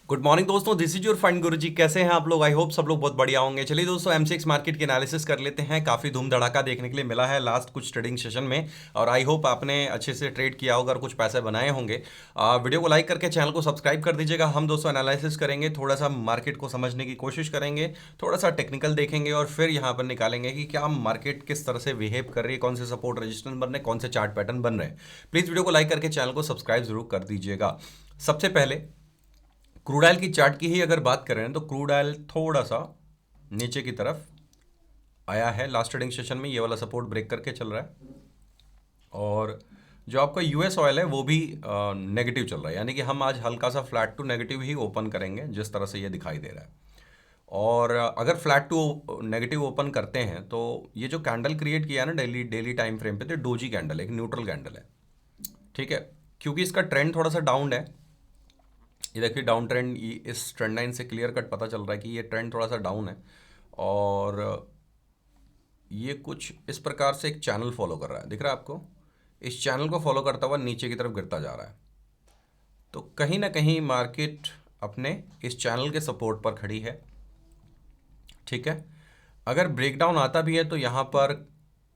Good morning दोस्तों, this is your fund गुरुजी। कैसे हैं आप लोग? आई होप सब लोग बहुत बढ़िया होंगे। चलिए दोस्तों, M6 मार्केट की एनालिसिस कर लेते हैं। काफ़ी धूम धड़ाका देखने के लिए मिला है लास्ट कुछ ट्रेडिंग सेशन में, और आई होप आपने अच्छे से ट्रेड किया होगा और कुछ पैसे बनाए होंगे। वीडियो को लाइक करके चैनल को सब्सक्राइब कर दीजिएगा। हम दोस्तों एनालिसिस करेंगे, थोड़ा सा मार्केट को समझने की कोशिश करेंगे, थोड़ा सा टेक्निकल देखेंगे और फिर यहाँ पर निकालेंगे कि क्या मार्केट किस तरह से बिहेव कर रही है, कौन से सपोर्ट रेजिस्टेंस बन रहे हैं, कौन से चार्ट पैटर्न बन रहे हैं। प्लीज़ वीडियो को लाइक करके चैनल को सब्सक्राइब जरूर कर दीजिएगा। सबसे पहले क्रूड ऑयल की चार्ट की ही अगर बात करें तो क्रूड ऑयल थोड़ा सा नीचे की तरफ आया है। लास्ट ट्रेडिंग सेशन में ये वाला सपोर्ट ब्रेक करके चल रहा है, और जो आपका यूएस ऑयल है वो भी नेगेटिव चल रहा है, यानी कि हम आज हल्का सा फ्लैट टू नेगेटिव ही ओपन करेंगे जिस तरह से ये दिखाई दे रहा है। और अगर फ्लैट टू नेगेटिव ओपन करते हैं तो ये जो कैंडल क्रिएट किया है ना डेली डेली टाइम फ्रेम पे, तो डोजी कैंडल, एक न्यूट्रल कैंडल है। ठीक है, क्योंकि इसका ट्रेंड थोड़ा सा डाउन है। ये देखिए डाउन ट्रेंड, इस ट्रेंड लाइन से क्लियर कट पता चल रहा है कि ये ट्रेंड थोड़ा सा डाउन है, और ये कुछ इस प्रकार से एक चैनल फॉलो कर रहा है। दिख रहा है आपको? इस चैनल को फॉलो करता हुआ नीचे की तरफ गिरता जा रहा है। तो कहीं ना कहीं मार्केट अपने इस चैनल के सपोर्ट पर खड़ी है। ठीक है, अगर ब्रेकडाउन आता भी है तो यहाँ पर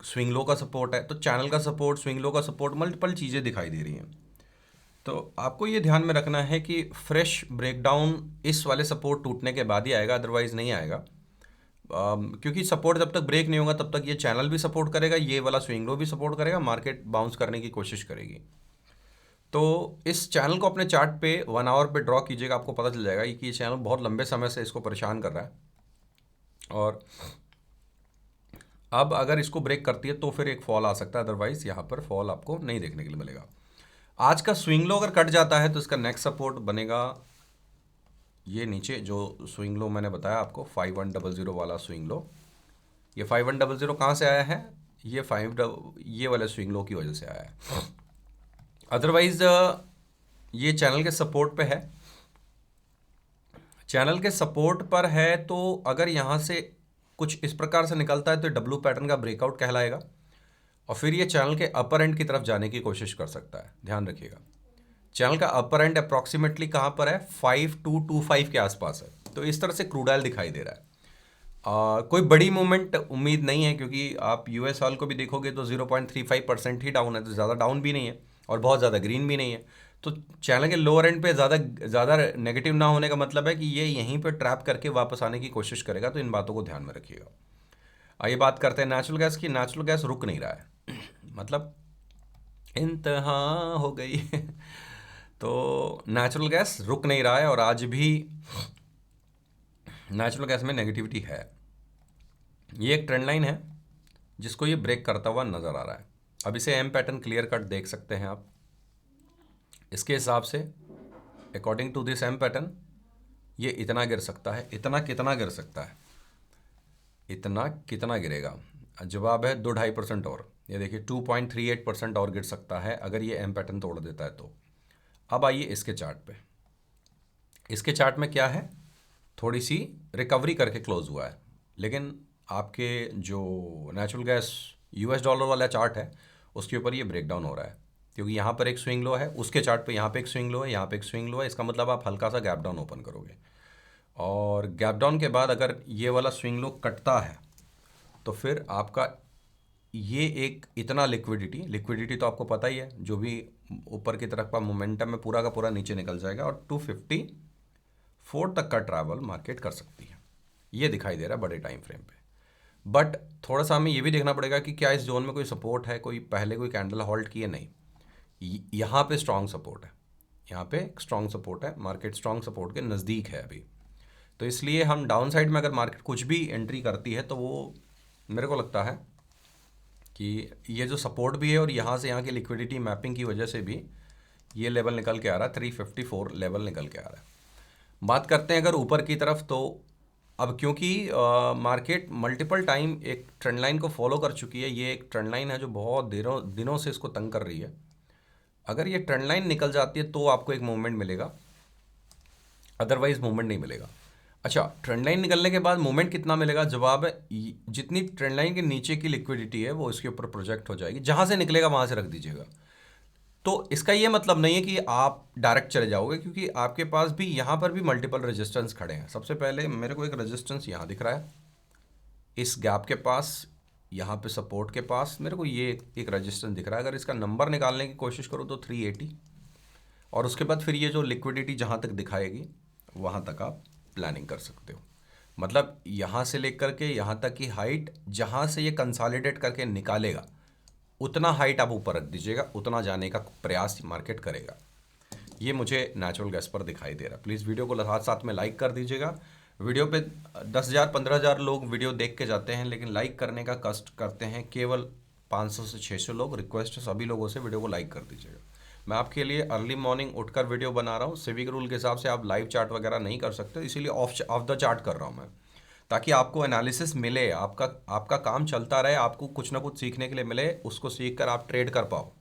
स्विंग लो का सपोर्ट है, तो चैनल का सपोर्ट, स्विंग लो का सपोर्ट, मल्टीपल चीज़ें दिखाई दे रही हैं। तो आपको ये ध्यान में रखना है कि फ्रेश ब्रेकडाउन इस वाले सपोर्ट टूटने के बाद ही आएगा, अदरवाइज नहीं आएगा। क्योंकि सपोर्ट जब तक ब्रेक नहीं होगा तब तक ये चैनल भी सपोर्ट करेगा, ये वाला स्विंग लो भी सपोर्ट करेगा, मार्केट बाउंस करने की कोशिश करेगी। तो इस चैनल को अपने चार्ट पे 1 आवर पे ड्रॉ कीजिएगा, आपको पता चल जाएगा कि ये चैनल बहुत लंबे समय से इसको परेशान कर रहा है, और अब अगर इसको ब्रेक करती है तो फिर एक फॉल आ सकता है, अदरवाइज यहाँ पर फॉल आपको नहीं देखने के लिए मिलेगा। आज का स्विंग लो अगर कट जाता है तो इसका नेक्स्ट सपोर्ट बनेगा ये नीचे जो स्विंग लो मैंने बताया आपको, 5100 वाला स्विंग लो। ये 5100 कहाँ से आया है? ये वाले स्विंग लो की वजह से आया है। अदरवाइज ये चैनल के सपोर्ट पे है, चैनल के सपोर्ट पर है। तो अगर यहाँ से कुछ इस प्रकार से निकलता है तो डब्लू पैटर्न का ब्रेकआउट कहलाएगा, और फिर ये चैनल के अपर एंड की तरफ जाने की कोशिश कर सकता है। ध्यान रखिएगा, चैनल का अपर एंड अप्रॉक्सीमेटली कहाँ पर है? 5225 के आसपास है। तो इस तरह से क्रूड ऑयल दिखाई दे रहा है। कोई बड़ी मूवमेंट उम्मीद नहीं है, क्योंकि आप यूएस ऑयल को भी देखोगे तो 0.35% ही डाउन है, तो ज़्यादा डाउन भी नहीं है और बहुत ज़्यादा ग्रीन भी नहीं है। तो चैनल के लोअर एंड पे ज़्यादा ज़्यादा नेगेटिव ना होने का मतलब है कि ये यहीं पे ट्रैप करके वापस आने की कोशिश करेगा। तो इन बातों को ध्यान में रखिएगा। आइए बात करते हैं नेचुरल गैस की। नेचुरल गैस रुक नहीं रहा है मतलब इंतहा हो गई तो नेचुरल गैस रुक नहीं रहा है, और आज भी नेचुरल गैस में नेगेटिविटी है। ये एक ट्रेंड लाइन है जिसको ये ब्रेक करता हुआ नज़र आ रहा है। अब इसे एम पैटर्न क्लियर कट देख सकते हैं आप। इसके हिसाब से according to this M pattern ये इतना गिर सकता है। इतना कितना गिर सकता है? इतना कितना गिरेगा? जवाब है 2-2.5% और। ये देखिए 2.38% और गिर सकता है अगर ये एम पैटर्न तोड़ देता है तो। अब आइए इसके चार्ट पे। इसके चार्ट में क्या है? थोड़ी सी रिकवरी करके क्लोज हुआ है, लेकिन आपके जो नेचुरल गैस यूएस डॉलर वाला चार्ट है उसके ऊपर ये ब्रेकडाउन हो रहा है, क्योंकि यहाँ पर एक स्विंग लो है, उसके चार्ट पे यहाँ पे एक स्विंग लो है, यहाँ पे एक स्विंग लो है। इसका मतलब आप हल्का सा गैप डाउन ओपन करोगे, और गैप डाउन के बाद अगर ये वाला स्विंग लो कटता है तो फिर आपका ये एक इतना लिक्विडिटी तो आपको पता ही है, जो भी ऊपर की तरफ का मोमेंटम है पूरा का पूरा नीचे निकल जाएगा, और 254 तक का ट्रैवल मार्केट कर सकती है। ये दिखाई दे रहा है बड़े टाइम फ्रेम पे। बट थोड़ा सा हमें ये भी देखना पड़ेगा कि क्या इस जोन में कोई सपोर्ट है, कोई पहले कोई कैंडल होल्ड की है? नहीं, यहाँ पे स्ट्रांग सपोर्ट है, यहाँ पे स्ट्रांग सपोर्ट है, मार्केट स्ट्रांग सपोर्ट के नज़दीक है अभी। तो इसलिए हम डाउन साइड में अगर मार्केट कुछ भी एंट्री करती है तो वो मेरे को लगता है कि ये जो सपोर्ट भी है और यहाँ से यहाँ की लिक्विडिटी मैपिंग की वजह से भी ये लेवल निकल के आ रहा है, 354 लेवल निकल के आ रहा है। बात करते हैं अगर ऊपर की तरफ, तो अब क्योंकि मार्केट मल्टीपल टाइम एक ट्रेंड लाइन को फॉलो कर चुकी है, ये एक ट्रेंड लाइन है जो बहुत दिनों से इसको तंग कर रही है। अगर ये ट्रेंड लाइन निकल जाती है तो आपको एक मूवमेंट मिलेगा, अदरवाइज मूवमेंट नहीं मिलेगा। अच्छा, ट्रेंड लाइन निकलने के बाद मूवमेंट कितना मिलेगा? जवाब है जितनी ट्रेंड लाइन के नीचे की लिक्विडिटी है वो इसके ऊपर प्रोजेक्ट हो जाएगी, जहाँ से निकलेगा वहाँ से रख दीजिएगा। तो इसका ये मतलब नहीं है कि आप डायरेक्ट चले जाओगे, क्योंकि आपके पास भी यहाँ पर भी मल्टीपल रेजिस्टेंस खड़े हैं। सबसे पहले मेरे को एक रेजिस्टेंस यहाँ दिख रहा है, इस गैप के पास, यहाँ पे सपोर्ट के पास मेरे को ये एक रेजिस्टेंस दिख रहा है। अगर इसका नंबर निकालने की कोशिश करो तो 380, और उसके बाद फिर ये जो लिक्विडिटी जहाँ तक दिखाएगी वहाँ तक आप प्लानिंग कर सकते हो। मतलब यहाँ से लेकर के यहाँ तक की हाइट, जहाँ से ये कंसोलिडेट करके निकालेगा उतना हाइट आप ऊपर रख दीजिएगा, उतना जाने का प्रयास मार्केट करेगा। ये मुझे नेचुरल गैस पर दिखाई दे रहा है। प्लीज़ वीडियो को साथ साथ में लाइक कर दीजिएगा। वीडियो पे 10,000 15,000 लोग वीडियो देख के जाते हैं, लेकिन लाइक करने का कष्ट करते हैं केवल 500 से 600 लोग। रिक्वेस्ट है सभी लोगों से वीडियो को लाइक कर दीजिएगा। मैं आपके लिए अर्ली मॉर्निंग उठकर वीडियो बना रहा हूँ। सिविक रूल के हिसाब से आप लाइव चार्ट वगैरह नहीं कर सकते, इसीलिए ऑफ द चार्ट कर रहा हूँ मैं, ताकि आपको एनालिसिस मिले, आपका काम चलता रहे, आपको कुछ ना कुछ सीखने के लिए मिले, उसको सीख कर आप ट्रेड कर पाओ,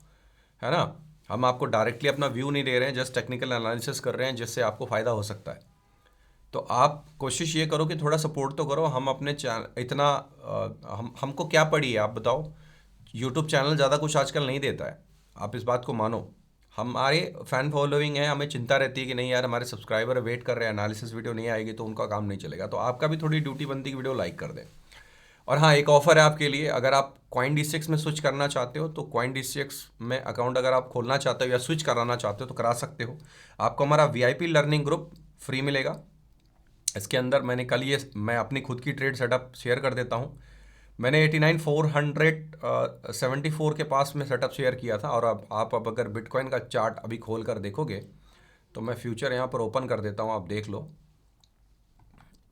है ना। हम आपको डायरेक्टली अपना व्यू नहीं दे रहे हैं, जस्ट टेक्निकल एनालिसिस कर रहे हैं जिससे आपको फ़ायदा हो सकता है। तो आप कोशिश ये करो कि थोड़ा सपोर्ट तो करो। हम अपने चैनल इतना हमको क्या पड़ी है आप बताओ। यूट्यूब चैनल ज़्यादा कुछ आजकल नहीं देता है, आप इस बात को मानो। हमारे फ़ैन फॉलोइंग है, हमें चिंता रहती है कि नहीं यार हमारे सब्सक्राइबर वेट कर रहे हैं, एनालिसिस वीडियो नहीं आएगी तो उनका काम नहीं चलेगा। तो आपका भी थोड़ी ड्यूटी बनती है कि वीडियो लाइक कर दें। और हाँ, एक ऑफ़र है आपके लिए, अगर आप CoinD6 में स्विच करना चाहते हो तो CoinD6 में अकाउंट अगर आप खोलना चाहते हो या स्विच कराना चाहते हो तो करा सकते हो। आपको हमारा VIP लर्निंग ग्रुप फ्री मिलेगा। इसके अंदर मैं अपनी खुद की ट्रेड सेटअप शेयर कर देता हूँ। मैंने 89,474 के पास में सेटअप शेयर किया था, और अब आप अगर बिटकॉइन का चार्ट अभी खोल कर देखोगे तो मैं फ्यूचर यहाँ पर ओपन कर देता हूँ, आप देख लो।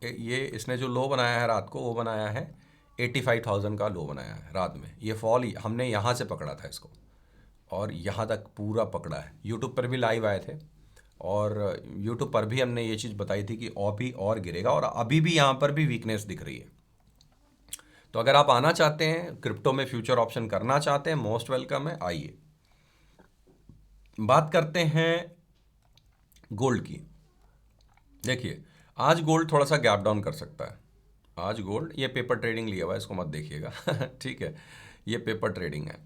ये इसने जो लो बनाया है रात को, वो बनाया है 85,000 का लो बनाया है रात में। ये फॉल हमने यहाँ से पकड़ा था इसको, और यहाँ तक पूरा पकड़ा है। यूट्यूब पर भी लाइव आए थे, और यूट्यूब पर भी हमने ये चीज़ बताई थी कि अभी और गिरेगा, और अभी भी यहाँ पर भी वीकनेस दिख रही है। तो अगर आप आना चाहते हैं, क्रिप्टो में फ्यूचर ऑप्शन करना चाहते हैं, मोस्ट वेलकम है, आइए। बात करते हैं गोल्ड की। देखिए, आज गोल्ड थोड़ा सा गैप डाउन कर सकता है। आज गोल्ड, ये पेपर ट्रेडिंग लिया हुआ है, इसको मत देखिएगा ठीक है, ये पेपर ट्रेडिंग है।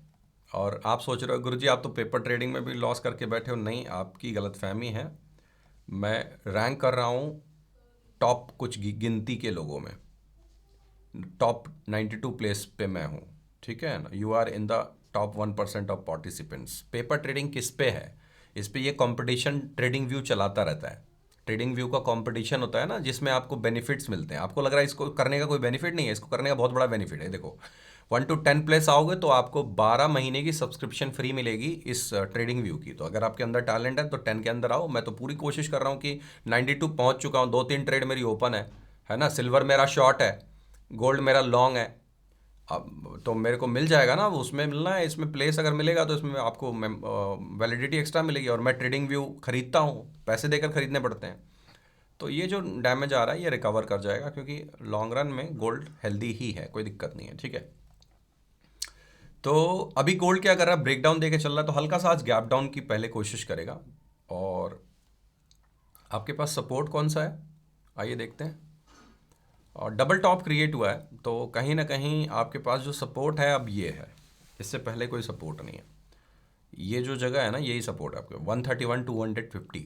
और आप सोच रहे हो गुरुजी आप तो पेपर ट्रेडिंग में भी लॉस करके बैठे हो। नहीं, आपकी गलतफहमी है। मैं रैंक कर रहा हूँ टॉप कुछ गिनती के लोगों में, टॉप 92 प्लेस पे मैं हूँ, ठीक है ना। You are in the top 1% of participants. Paper trading किस पे है? इस पे ये कंपटीशन ट्रेडिंग व्यू चलाता रहता है। ट्रेडिंग व्यू का कंपटीशन होता है ना, जिसमें आपको बेनिफिट्स मिलते हैं। आपको लग रहा है इसको करने का कोई बेनिफिट नहीं है, इसको करने का बहुत बड़ा बेनिफिट है। देखो, 1 to 10 प्लेस आओगे तो आपको 12 महीने की सब्सक्रिप्शन फ्री मिलेगी इस ट्रेडिंग व्यू की। तो अगर आपके अंदर टैलेंट है तो 10 के अंदर आओ। मैं तो पूरी कोशिश कर रहा हूँ कि 92 पहुँच चुका हूँ। 2-3 ट्रेड मेरी ओपन है ना। सिल्वर मेरा शॉर्ट है, गोल्ड मेरा लॉन्ग है। अब तो मेरे को मिल जाएगा ना, उसमें मिलना है। इसमें प्लेस अगर मिलेगा तो इसमें आपको वैलिडिटी एक्स्ट्रा मिलेगी। और मैं ट्रेडिंग व्यू खरीदता हूँ, पैसे देकर खरीदने पड़ते हैं। तो ये जो डैमेज आ रहा है ये रिकवर कर जाएगा, क्योंकि लॉन्ग रन में गोल्ड हेल्दी ही है, कोई दिक्कत नहीं है, ठीक है। तो अभी गोल्ड क्या कर रहा है, ब्रेकडाउन देके चल रहा है, तो हल्का सा आज गैप डाउन की पहले कोशिश करेगा। और आपके पास सपोर्ट कौन सा है, आइए देखते हैं। और डबल टॉप क्रिएट हुआ है, तो कहीं ना कहीं आपके पास जो सपोर्ट है अब ये है, इससे पहले कोई सपोर्ट नहीं है। ये जो जगह है ना, यही सपोर्ट है आपके 131 250।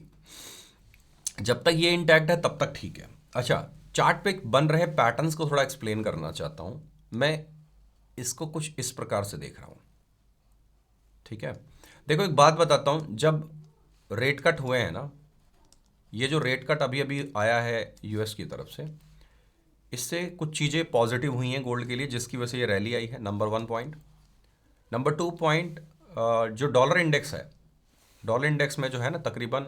जब तक ये इंटैक्ट है तब तक ठीक है। अच्छा, चार्ट पे बन रहे पैटर्न्स को थोड़ा एक्सप्लेन करना चाहता हूँ मैं। इसको कुछ इस प्रकार से देख रहा हूँ, ठीक है। देखो, एक बात बताता हूँ, जब रेट कट हुए हैं ना, ये जो रेट कट अभी अभी आया है यूएस की तरफ से, इससे कुछ चीज़ें पॉजिटिव हुई हैं गोल्ड के लिए, जिसकी वजह से ये रैली आई है। Number 1 point. नंबर 2 पॉइंट, जो डॉलर इंडेक्स है, डॉलर इंडेक्स में जो है ना तकरीबन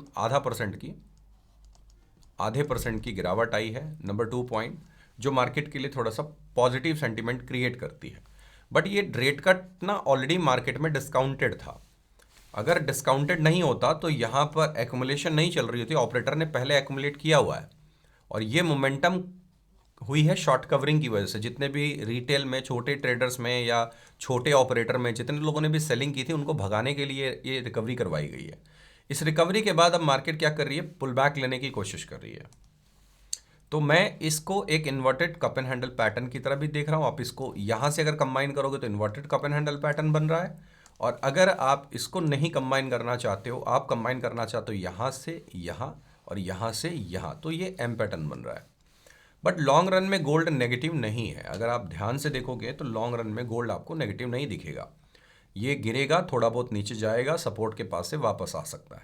आधे परसेंट की गिरावट आई है। नंबर 2 पॉइंट, जो मार्केट के लिए थोड़ा सा पॉजिटिव सेंटीमेंट क्रिएट करती है। बट ये रेट कट ना ऑलरेडी मार्केट में डिस्काउंटेड था। अगर डिस्काउंटेड नहीं होता तो यहाँ पर एक्यूमुलेशन नहीं चल रही होती, ऑपरेटर ने पहले एक्यूमुलेट किया हुआ है। और ये मोमेंटम हुई है शॉर्ट कवरिंग की वजह से। जितने भी रिटेल में, छोटे ट्रेडर्स में या छोटे ऑपरेटर में जितने लोगों ने भी सेलिंग की थी, उनको भगाने के लिए ये रिकवरी करवाई गई है। इस रिकवरी के बाद अब मार्केट क्या कर रही है, पुल बैक लेने की कोशिश कर रही है। तो मैं इसको एक inverted cup and handle pattern की तरह भी देख रहा हूँ। आप इसको यहाँ से अगर कंबाइन करोगे तो inverted cup and handle pattern बन रहा है, और अगर आप इसको नहीं कंबाइन करना चाहते हो, आप कंबाइन करना चाहते हो यहाँ से यहाँ और यहाँ से यहाँ, तो ये एम पैटर्न बन रहा है। बट लॉन्ग रन में गोल्ड नेगेटिव नहीं है। अगर आप ध्यान से देखोगे तो लॉन्ग रन में गोल्ड आपको नेगेटिव नहीं दिखेगा। ये गिरेगा, थोड़ा बहुत नीचे जाएगा, सपोर्ट के पास से वापस आ सकता है।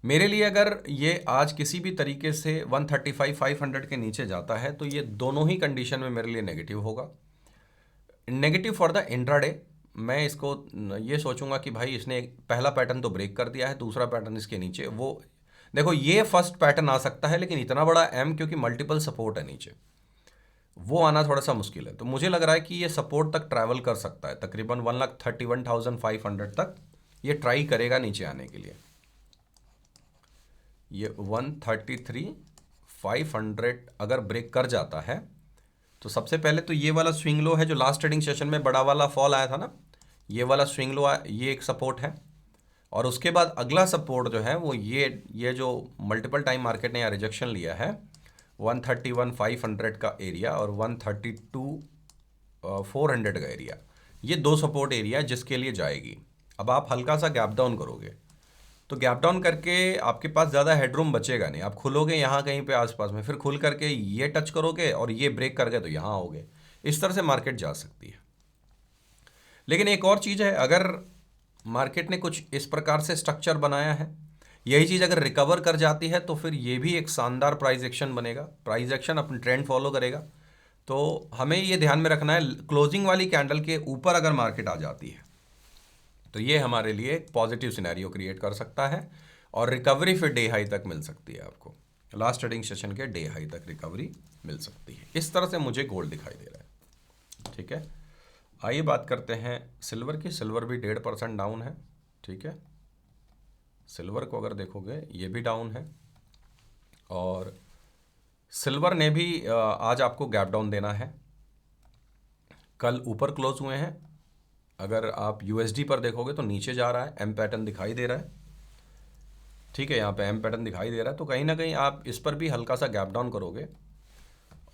मेरे लिए अगर ये आज किसी भी तरीके से 135-500 के नीचे जाता है तो ये दोनों ही कंडीशन में मेरे लिए नेगेटिव होगा। Negative for the intraday. मैं इसको ये सोचूंगा कि भाई इसने पहला पैटर्न तो ब्रेक कर दिया है, दूसरा पैटर्न इसके नीचे, वो देखो ये फर्स्ट पैटर्न आ सकता है, लेकिन इतना बड़ा एम क्योंकि मल्टीपल सपोर्ट है नीचे, वो आना थोड़ा सा मुश्किल है। तो मुझे लग रहा है कि ये सपोर्ट तक ट्रैवल कर सकता है, तकरीबन 1,31,500 तक ये ट्राई करेगा नीचे आने के लिए। ये 133,500 अगर ब्रेक कर जाता है तो सबसे पहले तो ये वाला स्विंग लो है जो लास्ट ट्रेडिंग सेशन में बड़ा वाला फॉल आया था ना, ये वाला स्विंग लो ये एक सपोर्ट है। और उसके बाद अगला सपोर्ट जो है वो ये जो मल्टीपल टाइम मार्केट ने यहाँ रिजेक्शन लिया है 131,500 का एरिया और 132,400 का एरिया, ये दो सपोर्ट एरिया जिसके लिए जाएगी। अब आप हल्का सा गैप डाउन करोगे तो गैप डाउन करके आपके पास ज़्यादा हेडरूम बचेगा नहीं, आप खुलोगे यहाँ कहीं पे आसपास में, फिर खुल करके ये टच करोगे और ये ब्रेक कर गए तो यहाँ आओगे। इस तरह से मार्केट जा सकती है। लेकिन एक और चीज़ है, अगर मार्केट ने कुछ इस प्रकार से स्ट्रक्चर बनाया है, यही चीज़ अगर रिकवर कर जाती है तो फिर ये भी एक शानदार प्राइस एक्शन बनेगा। प्राइस एक्शन अपनी ट्रेंड फॉलो करेगा। तो हमें ये ध्यान में रखना है, क्लोजिंग वाली कैंडल के ऊपर अगर मार्केट आ जाती है तो ये हमारे लिए एक पॉजिटिव सिनेरियो क्रिएट कर सकता है और रिकवरी फिर डे हाई तक मिल सकती है। आपको लास्ट ट्रेडिंग सेशन के डे हाई तक रिकवरी मिल सकती है। इस तरह से मुझे गोल्ड दिखाई दे रहा है। ठीक है, आइए बात करते हैं सिल्वर की। सिल्वर भी 1.5% डाउन है। ठीक है, सिल्वर को अगर देखोगे ये भी डाउन है और सिल्वर ने भी आज आपको गैप डाउन देना है। कल ऊपर क्लोज हुए हैं। अगर आप यूएसडी पर देखोगे तो नीचे जा रहा है, एम पैटर्न दिखाई दे रहा है। ठीक है, यहाँ पे एम पैटर्न दिखाई दे रहा है, तो कहीं ना कहीं आप इस पर भी हल्का सा गैप डाउन करोगे।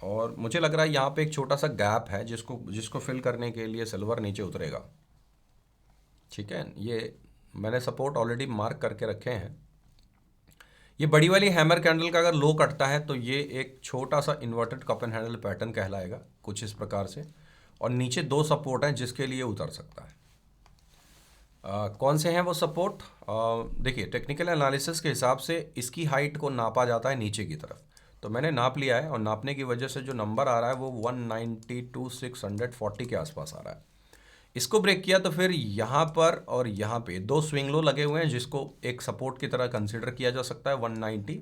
और मुझे लग रहा है यहाँ पे एक छोटा सा गैप है जिसको फिल करने के लिए सिल्वर नीचे उतरेगा। ठीक है, ये मैंने सपोर्ट ऑलरेडी मार्क करके रखे हैं। ये बड़ी वाली हैमर कैंडल का अगर लो कटता है तो ये एक छोटा सा inverted cup and handle pattern कहलाएगा कुछ इस प्रकार से, और नीचे दो सपोर्ट हैं जिसके लिए उतर सकता है। कौन से हैं वो सपोर्ट? देखिए, टेक्निकल एनालिसिस के हिसाब से इसकी हाइट को नापा जाता है नीचे की तरफ, तो मैंने नाप लिया है और नापने की वजह से जो नंबर आ रहा है वो 192,640 के आसपास आ रहा है। इसको ब्रेक किया तो फिर यहाँ पर और यहाँ पे दो स्विंग लो लगे हुए हैं जिसको एक सपोर्ट की तरह कंसिडर किया जा सकता है। 190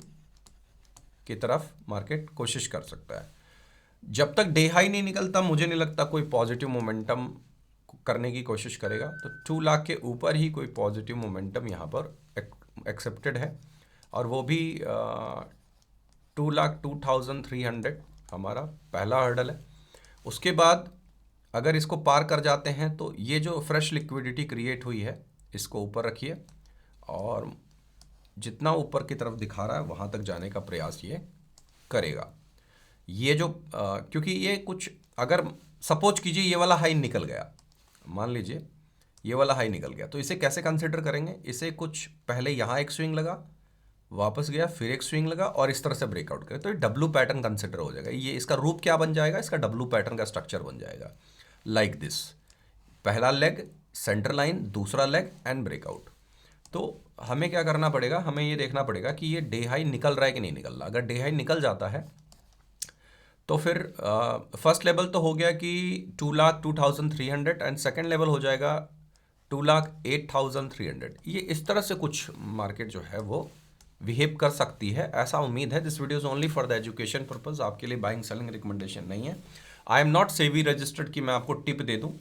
की तरफ मार्केट कोशिश कर सकता है। जब तक डे हाई नहीं निकलता मुझे नहीं लगता कोई पॉजिटिव मोमेंटम करने की कोशिश करेगा। तो 2 लाख के ऊपर ही कोई पॉजिटिव मोमेंटम यहाँ पर एक्सेप्टेड है, और वो भी 2,02,300 हमारा पहला हर्डल है। उसके बाद अगर इसको पार कर जाते हैं तो ये जो फ्रेश लिक्विडिटी क्रिएट हुई है इसको ऊपर रखिए और जितना ऊपर की तरफ दिखा रहा है वहाँ तक जाने का प्रयास ये करेगा। ये जो क्योंकि ये कुछ अगर सपोज कीजिए ये वाला हाई निकल गया, मान लीजिए ये वाला हाई निकल गया, तो इसे कैसे कंसिडर करेंगे? इसे कुछ पहले यहाँ एक स्विंग लगा, वापस गया, फिर एक स्विंग लगा और इस तरह से ब्रेकआउट करे तो ये डब्लू पैटर्न कंसिडर हो जाएगा। ये इसका रूप क्या बन जाएगा? इसका डब्लू पैटर्न का स्ट्रक्चर बन जाएगा लाइक दिस। पहला लेग, सेंटर लाइन, दूसरा लेग एंड ब्रेकआउट। तो हमें क्या करना पड़ेगा? हमें ये देखना पड़ेगा कि ये डे हाई निकल रहा है कि नहीं निकल रहा। अगर डे हाई निकल जाता है तो फिर फर्स्ट लेवल तो हो गया कि 2,02,300 एंड सेकेंड लेवल हो जाएगा 2,08,300। ये इस तरह से कुछ मार्केट जो है वो बिहेव कर सकती है, ऐसा उम्मीद है। This video is only for the education purpose, आपके लिए बाइंग सेलिंग रिकमेंडेशन नहीं है। I am not SEBI registered कि मैं आपको टिप दे दूं।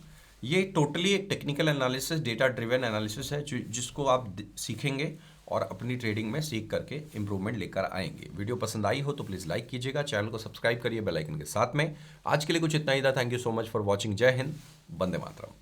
ये टोटली एक technical analysis, data driven analysis है जिसको आप सीखेंगे और अपनी ट्रेडिंग में सीख करके इंप्रूवमेंट लेकर आएंगे। वीडियो पसंद आई हो तो प्लीज़ लाइक कीजिएगा, चैनल को सब्सक्राइब करिए बेल आइकन के साथ में। आज के लिए कुछ इतना ही था। Thank you so much for watching. जय हिंद, वंदे मातरम।